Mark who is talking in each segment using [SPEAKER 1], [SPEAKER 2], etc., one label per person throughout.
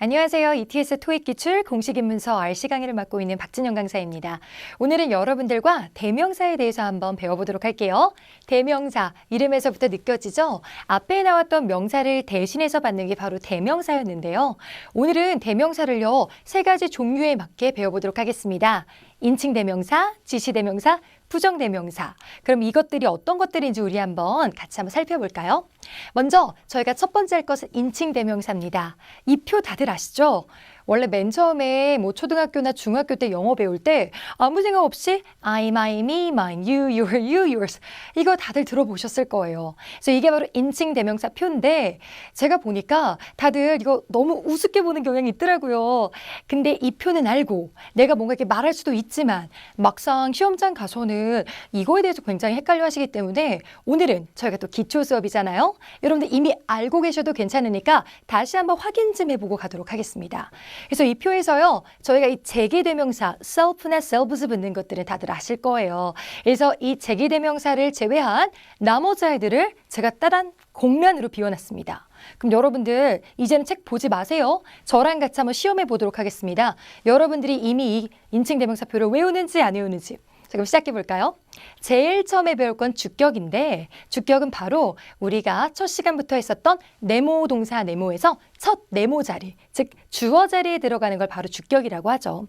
[SPEAKER 1] 안녕하세요. ETS 토익 기출 공식인문서 RC 강의를 맡고 있는 박진영 강사입니다. 오늘은 여러분들과 대명사에 대해서 한번 배워보도록 할게요. 대명사, 이름에서부터 느껴지죠? 앞에 나왔던 명사를 대신해서 받는 게 바로 대명사였는데요. 오늘은 대명사를요, 세 가지 종류에 맞게 배워보도록 하겠습니다. 인칭 대명사, 지시 대명사, 부정 대명사. 그럼 이것들이 어떤 것들인지 우리 한번 같이 한번 살펴볼까요? 먼저 저희가 첫 번째 할 것은 인칭 대명사입니다. 이 표 다들 아시죠? 원래 맨 처음에 초등학교나 중학교 때 영어 배울 때 아무 생각 없이 I, my, me, mine, you, your, you, yours 이거 다들 들어보셨을 거예요. 그래서 이게 바로 인칭 대명사 표인데 제가 보니까 다들 이거 너무 우습게 보는 경향이 있더라고요. 근데 이 표는 알고 내가 뭔가 이렇게 말할 수도 있지만 막상 시험장 가서는 이거에 대해서 굉장히 헷갈려 하시기 때문에 오늘은 저희가 또 기초 수업이잖아요. 여러분들 이미 알고 계셔도 괜찮으니까 다시 한번 확인 좀 해보고 가도록 하겠습니다. 그래서 이 표에서요, 저희가 이 제기대명사, self나 selves 붙는 것들은 다들 아실 거예요. 그래서 이 제기대명사를 제외한 나머지 아이들을 제가 따단 공란으로 비워놨습니다. 그럼 여러분들 이제는 책 보지 마세요. 저랑 같이 한번 시험해 보도록 하겠습니다. 여러분들이 이미 이 인칭대명사표를 외우는지 안 외우는지. 자, 그럼 시작해 볼까요? 제일 처음에 배울 건 주격인데 주격은 바로 우리가 첫 시간부터 했었던 네모 동사 네모에서 첫 네모 자리, 즉 주어 자리에 들어가는 걸 바로 주격이라고 하죠.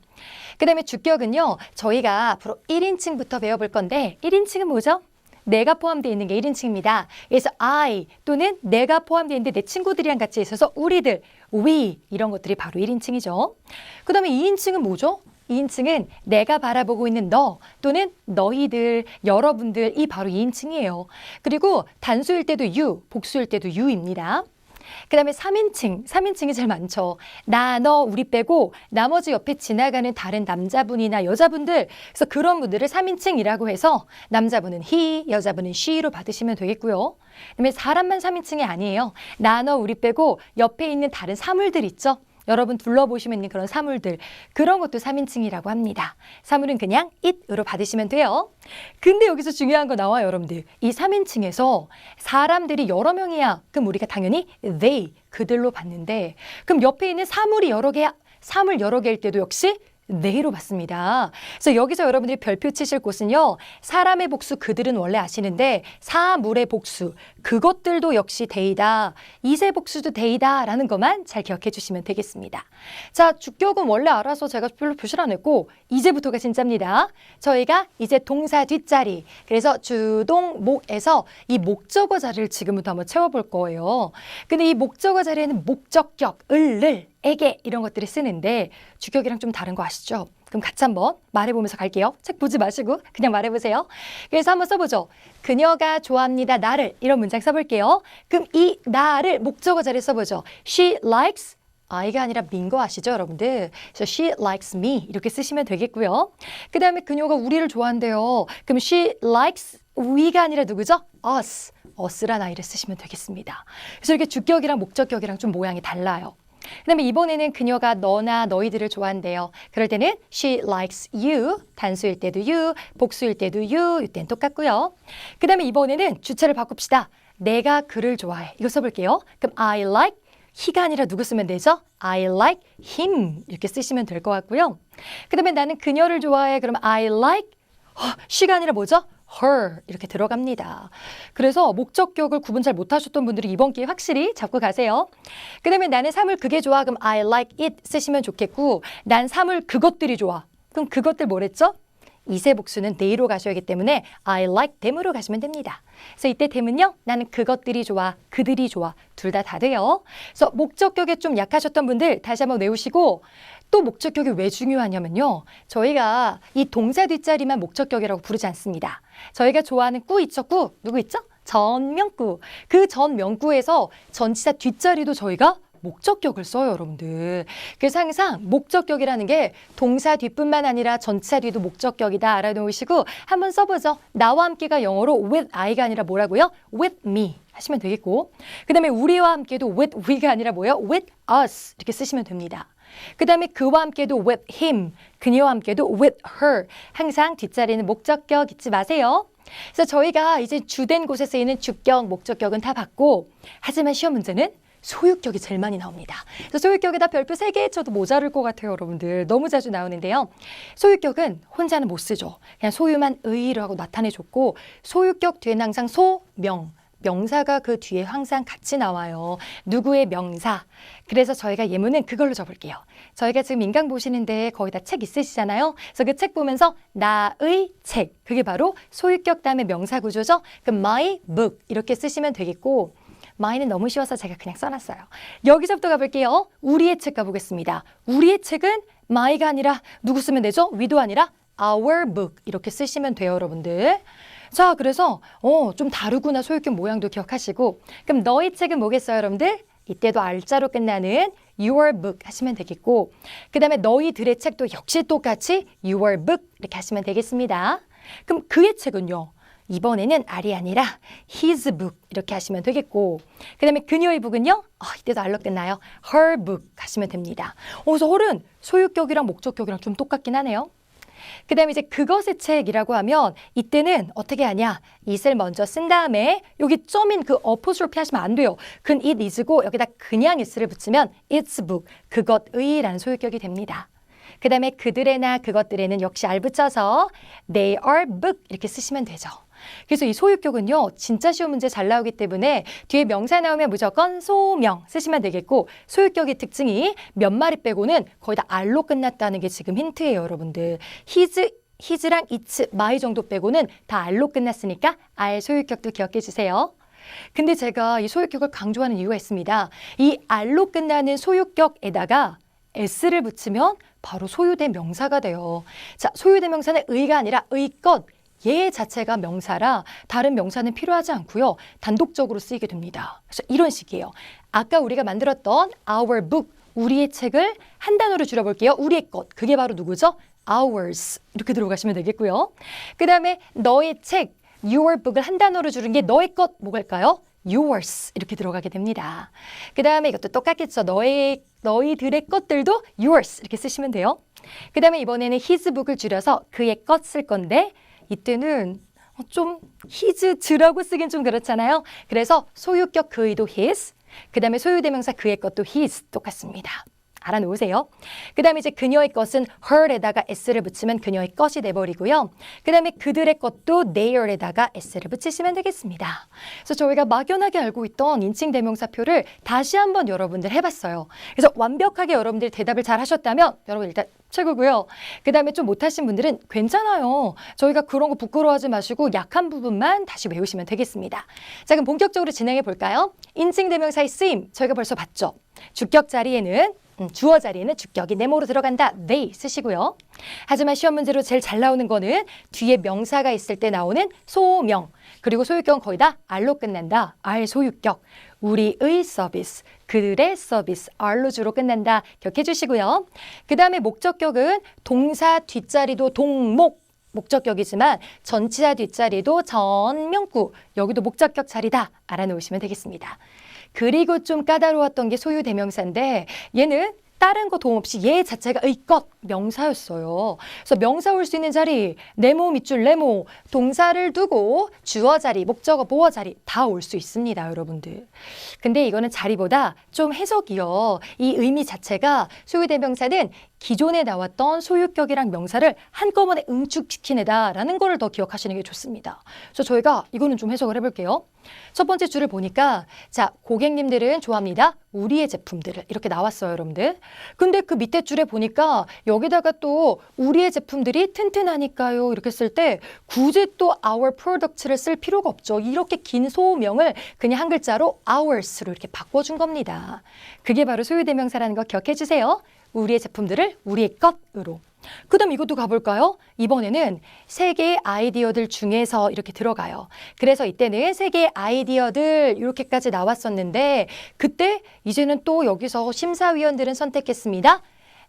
[SPEAKER 1] 그 다음에 주격은요, 저희가 앞으로 1인칭부터 배워볼 건데 1인칭은 뭐죠? 내가 포함되어 있는 게 1인칭입니다. 그래서 I 또는 내가 포함되어 있는데 내 친구들이랑 같이 있어서 우리들, we 이런 것들이 바로 1인칭이죠. 그 다음에 2인칭은 뭐죠? 2인칭은 내가 바라보고 있는 너 또는 너희들, 여러분들 이 바로 2인칭이에요. 그리고 단수일 때도 you, 복수일 때도 you입니다. 그 다음에 3인칭이 제일 많죠. 나, 너, 우리 빼고 나머지 옆에 지나가는 다른 남자분이나 여자분들, 그래서 그런 분들을 3인칭이라고 해서 남자분은 he, 여자분은 she로 받으시면 되겠고요. 그다음에 사람만 3인칭이 아니에요. 나, 너, 우리 빼고 옆에 있는 다른 사물들 있죠. 여러분 둘러보시면 있는 그런 사물들, 그런 것도 3인칭이라고 합니다. 사물은 그냥 it으로 받으시면 돼요. 근데 여기서 중요한 거 나와요, 여러분들. 이 3인칭에서 사람들이 여러 명이야. 그럼 우리가 당연히 they, 그들로 받는데 그럼 옆에 있는 사물 여러 개일 때도 역시 they로 받습니다. 그래서 여기서 여러분들이 별표 치실 곳은요. 사람의 복수 그들은 원래 아시는데 사물의 복수 그것들도 역시 they다. 이세 복수도 they다 라는 것만 잘 기억해 주시면 되겠습니다. 자, 주격은 원래 알아서 제가 별로 표시를 안 했고 이제부터가 진짜입니다. 저희가 이제 동사 뒷자리 그래서 주동목에서 이 목적어 자리를 지금부터 한번 채워볼 거예요. 근데 이 목적어 자리에는 목적격, 을, 에게 이런 것들을 쓰는데 주격이랑 좀 다른 거 아시죠? 그럼 같이 한번 말해보면서 갈게요. 책 보지 마시고 그냥 말해보세요. 그래서 한번 써보죠. 그녀가 좋아합니다. 나를 이런 문장 써볼게요. 그럼 이 나를 목적어 자리에 써보죠. She likes I가 아니라 me인 거 아시죠, 여러분들? 그래서 she likes me 이렇게 쓰시면 되겠고요. 그 다음에 그녀가 우리를 좋아한대요. 그럼 she likes we가 아니라 누구죠? us. us란 아이를 쓰시면 되겠습니다. 그래서 이렇게 주격이랑 목적격이랑 좀 모양이 달라요. 그 다음에 이번에는 그녀가 너나 너희들을 좋아한대요. 그럴 때는 she likes you, 단수일 때도 you, 복수일 때도 you, 이때는 똑같고요. 그 다음에 이번에는 주체를 바꿉시다. 내가 그를 좋아해. 이거 써볼게요. 그럼 I like he가 아니라 누구 쓰면 되죠? I like him 이렇게 쓰시면 될 것 같고요. 그 다음에 나는 그녀를 좋아해. 그럼 I like she가 아니라 뭐죠? her 이렇게 들어갑니다. 그래서 목적격을 구분 잘 못하셨던 분들이 이번 기회에 확실히 잡고 가세요. 그 다음에 나는 사물 그게 좋아. 그럼 I like it 쓰시면 좋겠고 난 사물 그것들이 좋아. 그럼 그것들 뭐랬죠? 이세 복수는 they로 가셔야 하기 때문에 I like them으로 가시면 됩니다. 그래서 이때 them은요. 나는 그것들이 좋아. 그들이 좋아. 둘 다 돼요. 그래서 목적격에 좀 약하셨던 분들 다시 한번 외우시고 또 목적격이 왜 중요하냐면요. 저희가 이 동사 뒷자리만 목적격이라고 부르지 않습니다. 저희가 좋아하는 꾸 있죠? 꾸. 누구 있죠? 전명구. 그 전명구에서 전치사 뒷자리도 저희가 목적격을 써요, 여러분들. 그래서 항상 목적격이라는 게 동사 뒤뿐만 아니라 전치사 뒤도 목적격이다 알아놓으시고 한번 써보죠. 나와 함께가 영어로 with I가 아니라 뭐라고요? with me 하시면 되겠고 그 다음에 우리와 함께도 with we가 아니라 뭐예요? with us 이렇게 쓰시면 됩니다. 그 다음에 그와 함께도 with him, 그녀와 함께도 with her 항상 뒷자리는 목적격 잊지 마세요. 그래서 저희가 이제 주된 곳에 쓰이는 주격, 목적격은 다 봤고 하지만 시험 문제는 소유격이 제일 많이 나옵니다. 그래서 소유격에다 별표 3개 쳐도 모자랄 것 같아요, 여러분들. 너무 자주 나오는데요. 소유격은 혼자는 못 쓰죠. 그냥 소유만 의로 하고 나타내줬고 소유격 뒤에는 항상 소, 명. 명사가 그 뒤에 항상 같이 나와요. 누구의 명사. 그래서 저희가 예문은 그걸로 적을게요. 저희가 지금 인강 보시는데 거의 다 책 있으시잖아요. 그래서 그 책 보면서 나의 책. 그게 바로 소유격 다음에 명사 구조죠. 그럼 my book 이렇게 쓰시면 되겠고 my는 너무 쉬워서 제가 그냥 써놨어요. 여기서부터 가볼게요. 우리의 책 가보겠습니다. 우리의 책은 my가 아니라 누구 쓰면 되죠? we도 아니라 our book 이렇게 쓰시면 돼요, 여러분들. 자, 그래서 좀 다르구나 소유격 모양도 기억하시고 그럼 너의 책은 뭐겠어요, 여러분들? 이때도 R자로 끝나는 your book 하시면 되겠고 그 다음에 너희들의 책도 역시 똑같이 your book 이렇게 하시면 되겠습니다. 그럼 그의 책은요? 이번에는 R이 아니라 his book 이렇게 하시면 되겠고 그 다음에 그녀의 book은요? 이때도 R로 끝나요. her book 하시면 됩니다. 그래서 her은 소유격이랑 목적격이랑 좀 똑같긴 하네요. 그 다음에 이제 그것의 책이라고 하면 이때는 어떻게 하냐 it을 먼저 쓴 다음에 여기 점인 그 어포스트로피 하시면 안 돼요. 근 it is고 여기다 그냥 is를 붙이면 its book 그것의 라는 소유격이 됩니다. 그 다음에 그들의나 그것들에는 역시 R 붙여서 they are book 이렇게 쓰시면 되죠. 그래서 이 소유격은요 진짜 쉬운 문제 잘 나오기 때문에 뒤에 명사 나오면 무조건 소명 쓰시면 되겠고 소유격의 특징이 몇 마리 빼고는 거의 다 R로 끝났다는 게 지금 힌트예요, 여러분들. his랑 its, my 정도 빼고는 다 R로 끝났으니까 R 소유격도 기억해 주세요. 근데 제가 이 소유격을 강조하는 이유가 있습니다. 이 R로 끝나는 소유격에다가 s를 붙이면 바로 소유된 명사가 돼요. 자, 소유된 명사는 의가 아니라 의것 얘 자체가 명사라 다른 명사는 필요하지 않고요. 단독적으로 쓰이게 됩니다. 그래서 이런 식이에요. 아까 우리가 만들었던 our book, 우리의 책을 한 단어로 줄여볼게요. 우리의 것, 그게 바로 누구죠? ours 이렇게 들어가시면 되겠고요. 그 다음에 너의 책, your book을 한 단어로 줄인 게 너의 것 뭐갈까요? yours 이렇게 들어가게 됩니다. 그 다음에 이것도 똑같겠죠. 너희들의 것들도 yours 이렇게 쓰시면 돼요. 그 다음에 이번에는 his book을 줄여서 그의 것 쓸 건데 이때는 좀 his라고 쓰긴 좀 그렇잖아요. 그래서 소유격 그의도 his, 그 다음에 소유대명사 그의 것도 his 똑같습니다. 알아놓으세요. 그 다음에 이제 그녀의 것은 her에다가 s를 붙이면 그녀의 것이 돼버리고요. 그 다음에 그들의 것도 their에다가 s를 붙이시면 되겠습니다. 그래서 저희가 막연하게 알고 있던 인칭 대명사표를 다시 한번 여러분들 해봤어요. 그래서 완벽하게 여러분들이 대답을 잘 하셨다면 여러분 일단 최고고요. 그 다음에 좀 못하신 분들은 괜찮아요. 저희가 그런 거 부끄러워하지 마시고 약한 부분만 다시 외우시면 되겠습니다. 자, 그럼 본격적으로 진행해 볼까요? 인칭 대명사의 쓰임 저희가 벌써 봤죠. 주격 자리에는 주어 자리에는 주격이 네모로 들어간다. they 쓰시고요. 하지만 시험 문제로 제일 잘 나오는 거는 뒤에 명사가 있을 때 나오는 소명. 그리고 소유격은 거의 다 R로 끝난다. R 소유격. 우리의 서비스, 그들의 서비스, R로 주로 끝난다. 기억해 주시고요. 그 다음에 목적격은 동사 뒷자리도 동목. 목적격이지만 전치사 뒷자리도 전명구. 여기도 목적격 자리다. 알아놓으시면 되겠습니다. 그리고 좀 까다로웠던 게 소유 대명사인데 얘는 다른 거 도움 없이 얘 자체가 의것 명사였어요. 그래서 명사 올 수 있는 자리 네모 밑줄 네모 동사를 두고 주어 자리 목적어 보어 자리 다 올 수 있습니다, 여러분들. 근데 이거는 자리보다 좀 해석이요. 이 의미 자체가 소유 대명사는 기존에 나왔던 소유격이랑 명사를 한꺼번에 응축시키네다라는 거를 더 기억하시는 게 좋습니다. 그래서 저희가 이거는 좀 해석을 해볼게요. 첫 번째 줄을 보니까 자, 고객님들은 좋아합니다. 우리의 제품들을 이렇게 나왔어요, 여러분들. 근데 그 밑에 줄에 보니까 여기다가 또 우리의 제품들이 튼튼하니까요. 이렇게 쓸 때 굳이 또 our products를 쓸 필요가 없죠. 이렇게 긴 소명을 그냥 한 글자로 ours로 이렇게 바꿔준 겁니다. 그게 바로 소유대명사라는 거 기억해 주세요. 우리의 제품들을 우리의 것으로. 그 다음 이것도 가볼까요? 이번에는 세 개의 아이디어들 중에서 이렇게 들어가요. 그래서 이때는 세 개의 아이디어들 이렇게까지 나왔었는데 그때 이제는 또 여기서 심사위원들은 선택했습니다.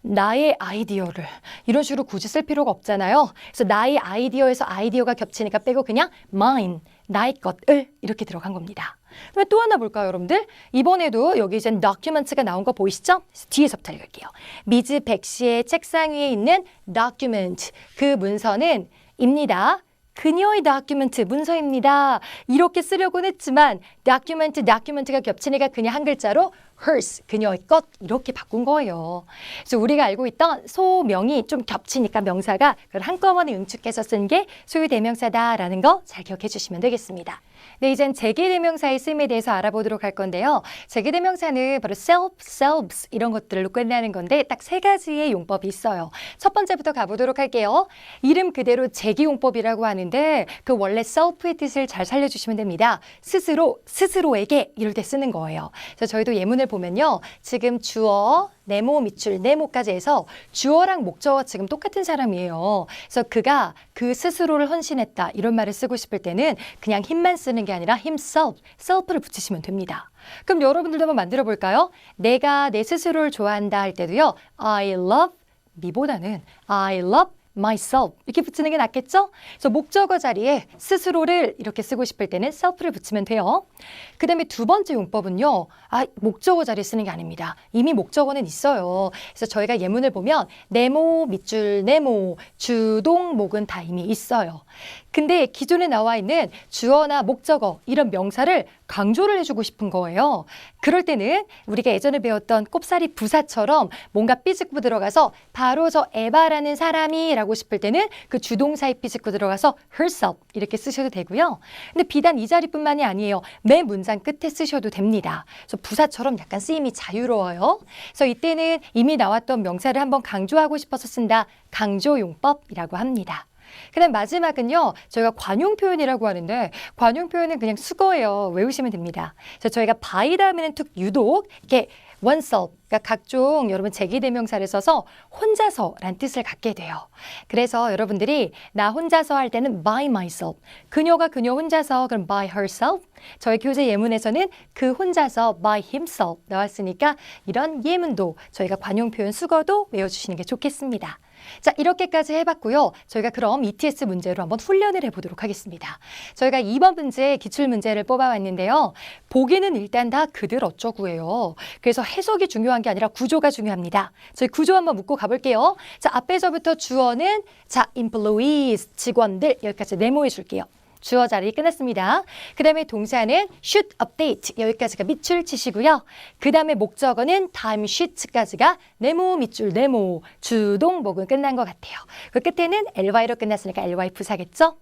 [SPEAKER 1] 나의 아이디어를 이런 식으로 굳이 쓸 필요가 없잖아요. 그래서 나의 아이디어에서 아이디어가 겹치니까 빼고 그냥 mine, 나의 것을 이렇게 들어간 겁니다. 그러면 또 하나 볼까요, 여러분들? 이번에도 여기 이제 documents가 나온 거 보이시죠? 뒤에서부터 읽을게요. 미즈 백 씨의 책상 위에 있는 document, 그 문서는 입니다. 그녀의 다큐멘트 문서입니다. 이렇게 쓰려고는 했지만 다큐멘트가 겹치니까 그냥 한 글자로 hers, 그녀의 것 이렇게 바꾼 거예요. 그래서 우리가 알고 있던 소명이 좀 겹치니까 명사가 그걸 한꺼번에 응축해서 쓴 게 소유 대명사다라는 거 잘 기억해 주시면 되겠습니다. 네, 이젠 재개대명사의 쓰임에 대해서 알아보도록 할 건데요. 재개대명사는 바로 self, selves 이런 것들로 끝나는 건데 딱 세 가지의 용법이 있어요. 첫 번째부터 가보도록 할게요. 이름 그대로 재기용법이라고 하는데 그 원래 self의 뜻을 잘 살려주시면 됩니다. 스스로, 스스로에게 이럴 때 쓰는 거예요. 그래서 저희도 예문을 보면요. 지금 주어, 네모, 밑줄, 네모까지 해서 주어랑 목적어 지금 똑같은 사람이에요. 그래서 그가 그 스스로를 헌신했다 이런 말을 쓰고 싶을 때는 그냥 힘만 쓰는 게 아니라 himself, self를 붙이시면 됩니다. 그럼 여러분들도 한번 만들어 볼까요? 내가 내 스스로를 좋아한다 할 때도요. I love me보다는 I love myself 이렇게 붙이는 게 낫겠죠? 그래서 목적어 자리에 스스로를 이렇게 쓰고 싶을 때는 self를 붙이면 돼요. 그 다음에 두 번째 용법은요. 목적어 자리에 쓰는 게 아닙니다. 이미 목적어는 있어요. 그래서 저희가 예문을 보면 네모, 밑줄, 네모, 주동, 목은 다 이미 있어요. 근데 기존에 나와 있는 주어나 목적어 이런 명사를 강조를 해주고 싶은 거예요. 그럴 때는 우리가 예전에 배웠던 꼽사리 부사처럼 뭔가 삐집고 들어가서 바로 저 에바라는 사람이 라고 싶을 때는 그 주동사에 삐집고 들어가서 herself 이렇게 쓰셔도 되고요. 근데 비단 이 자리뿐만이 아니에요. 매 문장 끝에 쓰셔도 됩니다. 그래서 부사처럼 약간 쓰임이 자유로워요. 그래서 이때는 이미 나왔던 명사를 한번 강조하고 싶어서 쓴다. 강조용법이라고 합니다. 그 다음 마지막은요. 저희가 관용 표현이라고 하는데 관용 표현은 그냥 수거예요. 외우시면 됩니다. 그래서 저희가 by 다음에는 유독 이렇게 oneself, 그러니까 각종 여러분 재기대명사를 써서 혼자서란 뜻을 갖게 돼요. 그래서 여러분들이 나 혼자서 할 때는 by myself, 그녀가 그녀 혼자서 그럼 by herself, 저희 교재 예문에서는 그 혼자서 by himself 나왔으니까 이런 예문도 저희가 관용 표현 수거도 외워주시는 게 좋겠습니다. 자, 이렇게까지 해봤고요. 저희가 그럼 ETS 문제로 한번 훈련을 해보도록 하겠습니다. 저희가 2번 문제 기출문제를 뽑아왔는데요. 보기는 일단 다 그들 어쩌구예요. 그래서 해석이 중요한 게 아니라 구조가 중요합니다. 저희 구조 한번 묻고 가볼게요. 자, 앞에서부터 주어는 자, employees, 직원들 여기까지 메모해 줄게요. 주어 자리 끝났습니다. 그 다음에 동사는 should update 여기까지가 밑줄 치시고요. 그 다음에 목적어는 time sheet까지가 네모 밑줄 네모 주동 목은 끝난 것 같아요. 그 끝에는 ly로 끝났으니까 ly 부사겠죠?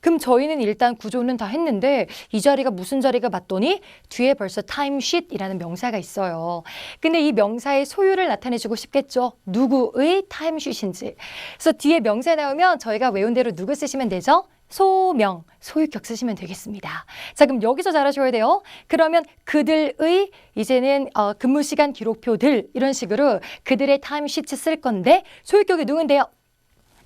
[SPEAKER 1] 그럼 저희는 일단 구조는 다 했는데 이 자리가 무슨 자리가 맞더니 뒤에 벌써 timesheet이라는 명사가 있어요. 근데 이 명사의 소유를 나타내주고 싶겠죠. 누구의 timesheet인지. 그래서 뒤에 명사 나오면 저희가 외운 대로 누구 쓰시면 되죠? 소명, 소유격 쓰시면 되겠습니다. 자, 그럼 여기서 잘하셔야 돼요. 그러면 그들의 이제는 근무 시간 기록표들 이런 식으로 그들의 타임시트 쓸 건데 소유격이 누군데요?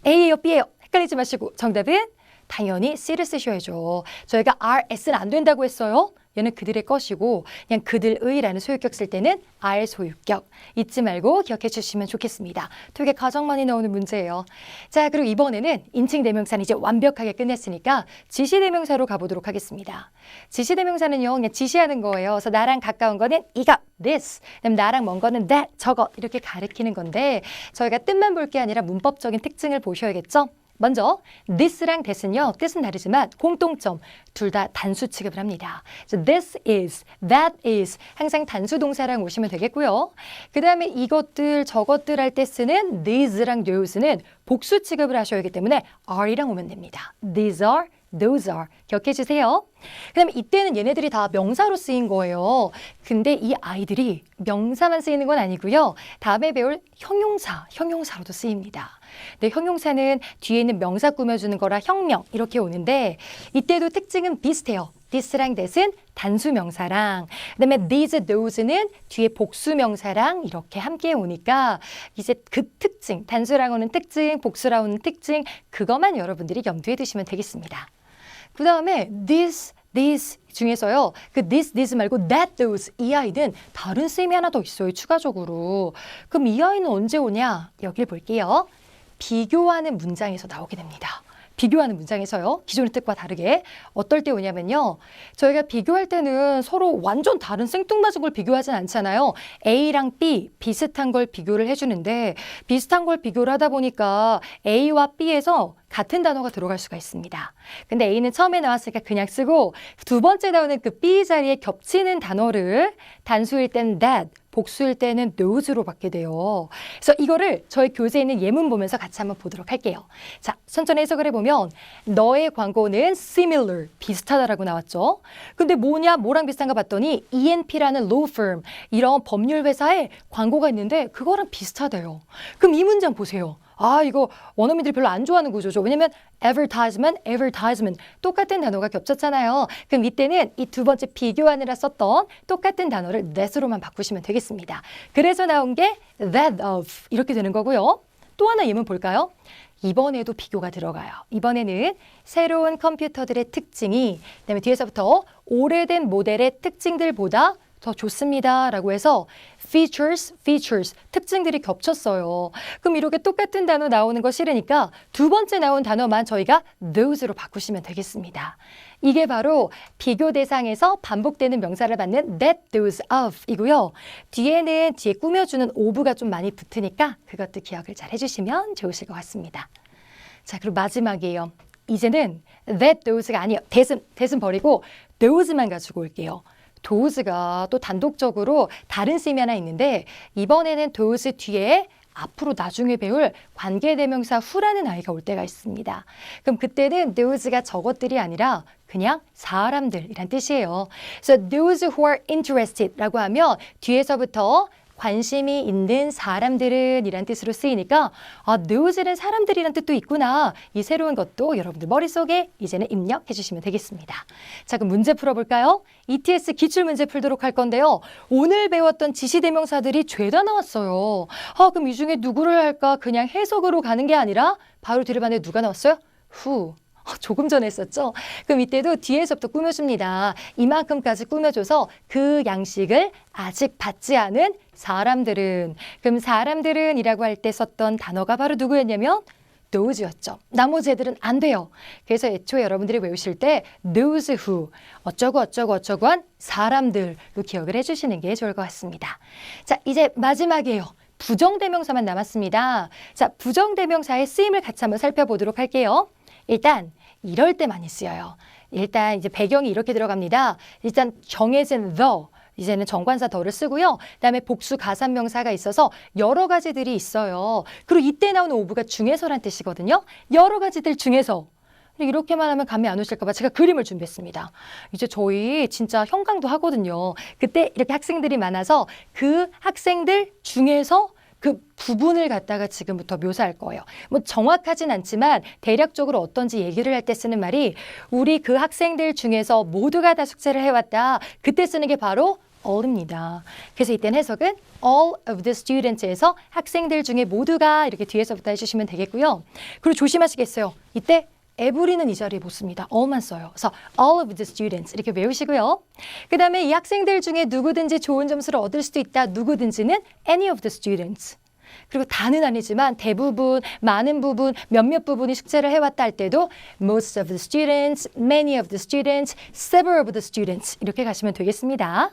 [SPEAKER 1] A예요, B예요? 헷갈리지 마시고 정답은 당연히 C를 쓰셔야죠. 저희가 R, S는 안 된다고 했어요. 얘는 그들의 것이고 그냥 그들의라는 소유격 쓸 때는 R 소유격 잊지 말고 기억해 주시면 좋겠습니다. 되게 가장 많이 나오는 문제예요. 자, 그리고 이번에는 인칭대명사는 이제 완벽하게 끝냈으니까 지시대명사로 가보도록 하겠습니다. 지시대명사는요 그냥 지시하는 거예요. 그래서 나랑 가까운 거는 이거, this, 그다음 나랑 먼 거는 that, 저거 이렇게 가리키는 건데 저희가 뜻만 볼 게 아니라 문법적인 특징을 보셔야겠죠. 먼저 this랑 that은요. 뜻은 다르지만 공통점 둘 다 단수 취급을 합니다. 그래서 this is, that is 항상 단수 동사랑 오시면 되겠고요. 그 다음에 이것들 저것들 할 때 쓰는 these랑 those는 복수 취급을 하셔야 하기 때문에 are이랑 오면 됩니다. These are, those are 기억해 주세요. 그 다음에 이때는 얘네들이 다 명사로 쓰인 거예요. 근데 이 아이들이 명사만 쓰이는 건 아니고요. 다음에 배울 형용사로도 쓰입니다. 근데 형용사는 뒤에 있는 명사 꾸며주는 거라 형명 이렇게 오는데 이때도 특징은 비슷해요. this랑 that은 단수 명사랑 그다음에 these, those는 뒤에 복수 명사랑 이렇게 함께 오니까 이제 그 특징, 단수랑 오는 특징, 복수랑 오는 특징 그것만 여러분들이 염두에 두시면 되겠습니다. 그 다음에 this 중에서요. 그 this 말고 that, those 이 아이는 다른 쓰임이 하나 더 있어요. 추가적으로. 그럼 이 아이는 언제 오냐? 여길 볼게요. 비교하는 문장에서 나오게 됩니다. 비교하는 문장에서요. 기존의 뜻과 다르게. 어떨 때 오냐면요. 저희가 비교할 때는 서로 완전 다른 생뚱맞은 걸 비교하진 않잖아요. A랑 B 비슷한 걸 비교를 해주는데 비슷한 걸 비교를 하다 보니까 A와 B에서 같은 단어가 들어갈 수가 있습니다. 근데 A는 처음에 나왔으니까 그냥 쓰고 두 번째 나오는 그 B 자리에 겹치는 단어를 단수일 땐 that, 복수일 때는 those로 받게 돼요. 그래서 이거를 저희 교재에 있는 예문 보면서 같이 한번 보도록 할게요. 자, 천천히 해석을 해보면 너의 광고는 similar, 비슷하다라고 나왔죠. 근데 뭐랑 비슷한가 봤더니 ENP라는 law firm, 이런 법률 회사에 광고가 있는데 그거랑 비슷하대요. 그럼 이 문장 보세요. 이거 원어민들이 별로 안 좋아하는 구조죠. 왜냐면 advertisement 똑같은 단어가 겹쳤잖아요. 그럼 이때는 이 두 번째 비교하느라 썼던 똑같은 단어를 that으로만 바꾸시면 되겠습니다. 그래서 나온 게 that of 이렇게 되는 거고요. 또 하나 예문 볼까요? 이번에도 비교가 들어가요. 이번에는 새로운 컴퓨터들의 특징이 그다음에 뒤에서부터 오래된 모델의 특징들보다 더 좋습니다 라고 해서 features, 특징들이 겹쳤어요. 그럼 이렇게 똑같은 단어 나오는 거 싫으니까 두 번째 나온 단어만 저희가 those로 바꾸시면 되겠습니다. 이게 바로 비교 대상에서 반복되는 명사를 받는 that, those, of 이고요. 뒤에 꾸며주는 of가 좀 많이 붙으니까 그것도 기억을 잘 해주시면 좋으실 것 같습니다. 자, 그리고 마지막이에요. 이제는 that, those가 아니에요. that은 버리고 those만 가지고 올게요. those가 또 단독적으로 다른 쓰임이 하나 있는데 이번에는 those 뒤에 앞으로 나중에 배울 관계대명사 who라는 아이가 올 때가 있습니다. 그럼 그때는 those가 저것들이 아니라 그냥 사람들이란 뜻이에요. 그래서 those who are interested 라고 하면 뒤에서부터 관심이 있는 사람들은 이란 뜻으로 쓰이니까 those는 사람들이란 뜻도 있구나. 이 새로운 것도 여러분들 머릿속에 이제는 입력해 주시면 되겠습니다. 자, 그럼 문제 풀어볼까요? ETS 기출문제 풀도록 할 건데요. 오늘 배웠던 지시대명사들이 죄다 나왔어요. 그럼 이 중에 누구를 할까? 그냥 해석으로 가는 게 아니라 바로 뒤를 봤는데 누가 나왔어요? who. 조금 전에 했었죠? 그럼 이때도 뒤에서부터 꾸며줍니다. 이만큼까지 꾸며줘서 그 양식을 아직 받지 않은 사람들은, 그럼 사람들은 이라고 할 때 썼던 단어가 바로 누구였냐면 those였죠. 나머지 애들은 안 돼요. 그래서 애초에 여러분들이 외우실 때 those who, 어쩌고한 사람들로 기억을 해주시는 게 좋을 것 같습니다. 자, 이제 마지막이에요. 부정대명사만 남았습니다. 자, 부정대명사의 쓰임을 같이 한번 살펴보도록 할게요. 일단 이럴 때 많이 쓰여요. 일단 이제 배경이 이렇게 들어갑니다. 일단 정해진 the, 이제는 정관사 더를 쓰고요. 그다음에 복수 가산명사가 있어서 여러 가지들이 있어요. 그리고 이때 나오는 of가 중에서란 뜻이거든요. 여러 가지들 중에서. 이렇게만 하면 감이 안 오실까 봐 제가 그림을 준비했습니다. 이제 저희 진짜 현강도 하거든요. 그때 이렇게 학생들이 많아서 그 학생들 중에서 그 부분을 갖다가 지금부터 묘사할 거예요. 뭐 정확하진 않지만 대략적으로 어떤지 얘기를 할 때 쓰는 말이 우리 그 학생들 중에서 모두가 다 숙제를 해왔다. 그때 쓰는 게 바로 all입니다. 그래서 이때는 해석은 all of the students에서 학생들 중에 모두가 이렇게 뒤에서부터 해주시면 되겠고요. 그리고 조심하시겠어요. 이때 every는 이 자리에 못 씁니다. all만 써요. 그래서 all of the students 이렇게 외우시고요. 그 다음에 이 학생들 중에 누구든지 좋은 점수를 얻을 수도 있다. 누구든지는 any of the students. 그리고 다는 아니지만 대부분, 많은 부분, 몇몇 부분이 숙제를 해왔다 할 때도 most of the students, many of the students, several of the students 이렇게 가시면 되겠습니다.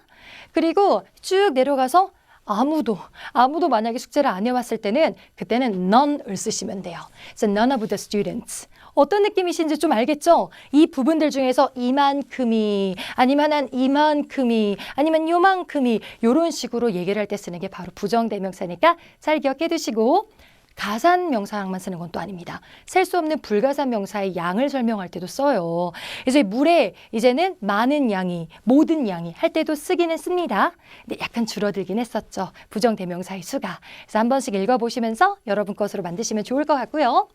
[SPEAKER 1] 그리고 쭉 내려가서 아무도 만약에 숙제를 안 해왔을 때는 그때는 none을 쓰시면 돼요. 그래서 none of the students. 어떤 느낌이신지 좀 알겠죠? 이 부분들 중에서 이만큼이, 아니면 한 이만큼이, 아니면 요만큼이 이런 식으로 얘기를 할 때 쓰는 게 바로 부정대명사니까 잘 기억해 두시고 가산명사랑만 쓰는 건 또 아닙니다. 셀 수 없는 불가산명사의 양을 설명할 때도 써요. 그래서 물에 이제는 많은 양이, 모든 양이 할 때도 쓰기는 씁니다. 근데 약간 줄어들긴 했었죠. 부정대명사의 수가. 그래서 한 번씩 읽어보시면서 여러분 것으로 만드시면 좋을 것 같고요.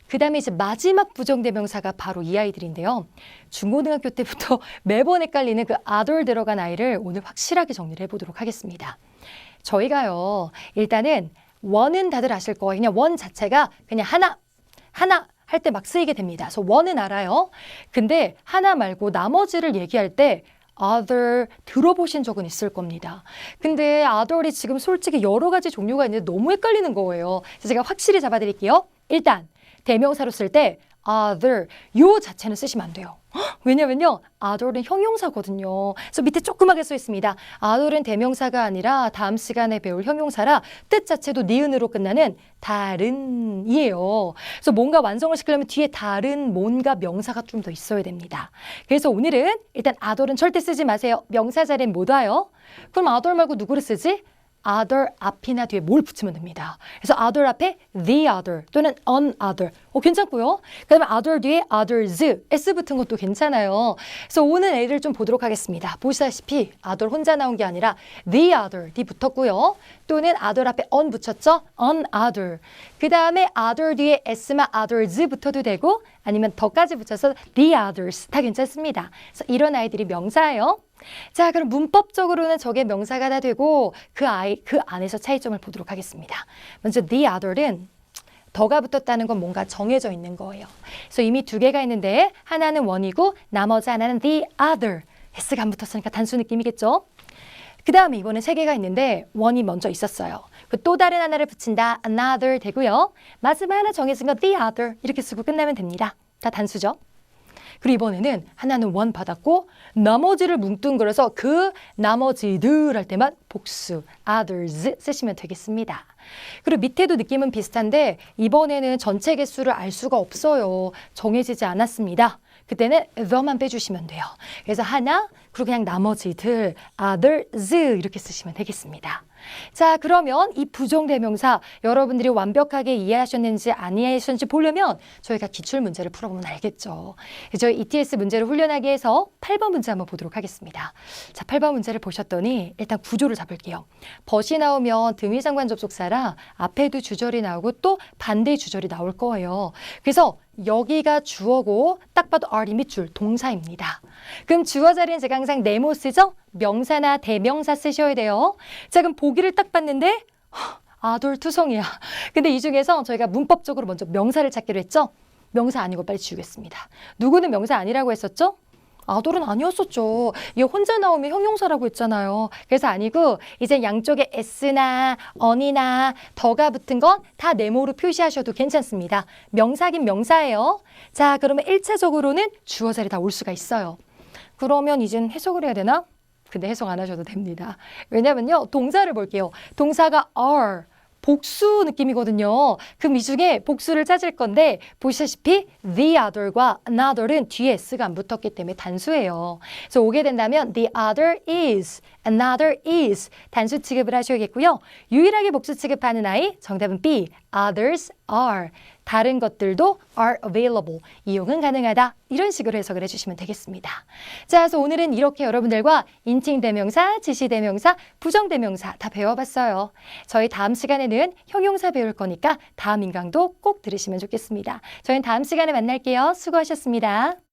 [SPEAKER 1] 그 다음에 이제 마지막 부정대명사가 바로 이 아이들인데요. 중고등학교 때부터 매번 헷갈리는 그 other 들어간 아이를 오늘 확실하게 정리를 해보도록 하겠습니다. 저희가요, 일단은 원은 다들 아실 거예요. 그냥 원 자체가 그냥 하나 할 때 막 쓰이게 됩니다. 그래서 원은 알아요. 근데 하나 말고 나머지를 얘기할 때 other 들어보신 적은 있을 겁니다. 근데 other이 지금 솔직히 여러 가지 종류가 있는데 너무 헷갈리는 거예요. 그래서 제가 확실히 잡아드릴게요. 일단 대명사로 쓸 때 other 요 자체는 쓰시면 안 돼요. 왜냐면요, other는 형용사거든요. 그래서 밑에 조그맣게 써 있습니다. other는 대명사가 아니라 다음 시간에 배울 형용사라 뜻 자체도 니은으로 끝나는 다른이에요. 그래서 뭔가 완성을 시키려면 뒤에 다른 뭔가 명사가 좀 더 있어야 됩니다. 그래서 오늘은 일단 other는 절대 쓰지 마세요. 명사 자리엔 못 와요. 그럼 other 말고 누구를 쓰지? other 앞이나 뒤에 뭘 붙이면 됩니다. 그래서 other 앞에 the other 또는 an other 괜찮고요. 그 다음에 other 뒤에 others s 붙은 것도 괜찮아요. 그래서 오는 애를 좀 보도록 하겠습니다. 보시다시피 other 혼자 나온 게 아니라 the other d 붙었고요. 또는 other 앞에 an 붙였죠. an other. 그 다음에 other 뒤에 s만 others 붙어도 되고 아니면 더까지 붙여서 the others 다 괜찮습니다. 그래서 이런 아이들이 명사예요. 자, 그럼 문법적으로는 저게 명사가 다 되고 그 안에서 차이점을 보도록 하겠습니다. 먼저 the other는 더가 붙었다는 건 뭔가 정해져 있는 거예요. 그래서 이미 두 개가 있는데 하나는 원이고 나머지 하나는 the other. s가 안 붙었으니까 단수 느낌이겠죠? 그 다음에 이번에 세 개가 있는데 원이 먼저 있었어요. 그 또 다른 하나를 붙인다 another 되고요. 마지막 하나 정해진 거 the other 이렇게 쓰고 끝나면 됩니다. 다 단수죠? 그리고 이번에는 하나는 원 받았고 나머지를 뭉뚱그려서 그 나머지들 할 때만 복수 others 쓰시면 되겠습니다. 그리고 밑에도 느낌은 비슷한데 이번에는 전체 개수를 알 수가 없어요. 정해지지 않았습니다. 그때는 the만 빼주시면 돼요. 그래서 하나 그리고 그냥 나머지들 others 이렇게 쓰시면 되겠습니다. 자, 그러면 이 부정대명사 여러분들이 완벽하게 이해하셨는지 안 이해하셨는지 보려면 저희가 기출문제를 풀어보면 알겠죠. 저희 ETS 문제를 훈련하기 위해서 8번 문제 한번 보도록 하겠습니다. 자, 8번 문제를 보셨더니 일단 구조를 잡을게요. 벗이 나오면 등위상관 접속사라 앞에도 주절이 나오고 또 반대 주절이 나올 거예요. 그래서 여기가 주어고 딱 봐도 are 밑줄 동사입니다. 그럼 주어 자리는 제가 항상 네모 쓰죠? 명사나 대명사 쓰셔야 돼요. 자, 그럼 보기를 딱 봤는데 아돌 투성이야. 근데 이 중에서 저희가 문법적으로 먼저 명사를 찾기로 했죠? 명사 아니고 빨리 지우겠습니다. 누구는 명사 아니라고 했었죠? 아돌은 아니었었죠. 이게 혼자 나오면 형용사라고 했잖아요. 그래서 아니고 이제 양쪽에 s나 on이나 더가 붙은 건 다 네모로 표시하셔도 괜찮습니다. 명사긴 명사예요. 자, 그러면 1차적으로는 주어 자리 다 올 수가 있어요. 그러면 이젠 해석을 해야 되나? 근데 해석 안 하셔도 됩니다. 왜냐면요. 동사를 볼게요. 동사가 are. 복수 느낌이거든요. 그럼 이 중에 복수를 찾을 건데 보시다시피 the other과 another은 뒤에 s가 안 붙었기 때문에 단수예요. 그래서 오게 된다면 the other is, another is 단수 취급을 하셔야겠고요. 유일하게 복수 취급하는 아이 정답은 B, others are. 다른 것들도 are available. 이용은 가능하다. 이런 식으로 해석을 해주시면 되겠습니다. 자, 그래서 오늘은 이렇게 여러분들과 인칭대명사, 지시대명사, 부정대명사 다 배워봤어요. 저희 다음 시간에는 형용사 배울 거니까 다음 인강도 꼭 들으시면 좋겠습니다. 저희는 다음 시간에 만날게요. 수고하셨습니다.